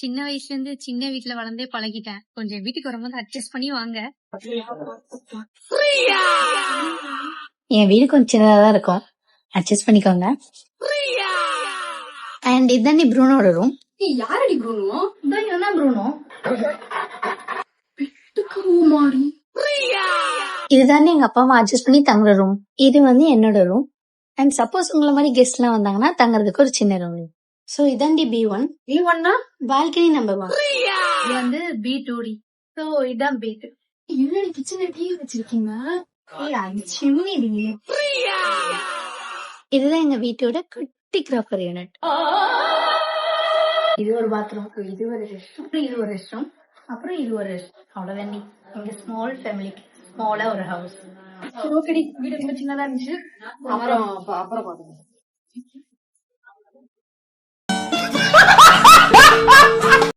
சின்ன வயசுல இருந்து சின்ன வீட்ல வளர்ந்தே பழகிட்டேன். கொஞ்சம் வீட்டுக்கு வரும்போது அட்ஜஸ்ட் பண்ணி வாங்க. என் வீடு கொஞ்சம் சின்னதா தான் இருக்கும், அட்ஜஸ்ட் பண்ணிக்கோங்க. அண்ட் இதுதான் ப்ரூனோட ரூம். யாரடி ப்ரூனோ? இதான் ப்ரூனோ. இதுதான் எங்க அப்பா அம்மா அட்ஜஸ்ட் பண்ணி தங்குற ரூம். இது வந்து என்னோட ரூம். அண்ட் சப்போஸ் உங்களை மாதிரி கெஸ்ட் எல்லாம் வந்தாங்கன்னா தங்குறதுக்கு ஒரு சின்ன ரூம். சோ இதான் B1. B1னா பால்கனி நம்பர் 1. இது வந்து B2D. சோ இதான் B2. என்னடி கிச்சன்ல டிவி வச்சிருக்கீங்க? இதுதான் எங்க வீட்டோட குட்டி கிராக்கர் யூனிட். இது ஒரு பாத்ரூம், இது ஒரு ரெஸ்ட் ரூம், இது ஒரு ரெஸ்ட் ரூம், அப்புறம் இது ஒரு ரெஸ்ட். அவ்வளவுதான். எங்க ஸ்மால் ஃபேமிலிக்கு ஸ்மாலா ஒரு ஹவுஸ். ஓகேடி, வீடு ரொம்ப சின்னதா இருந்துச்சு. அப்புறம் பாத்துங்க.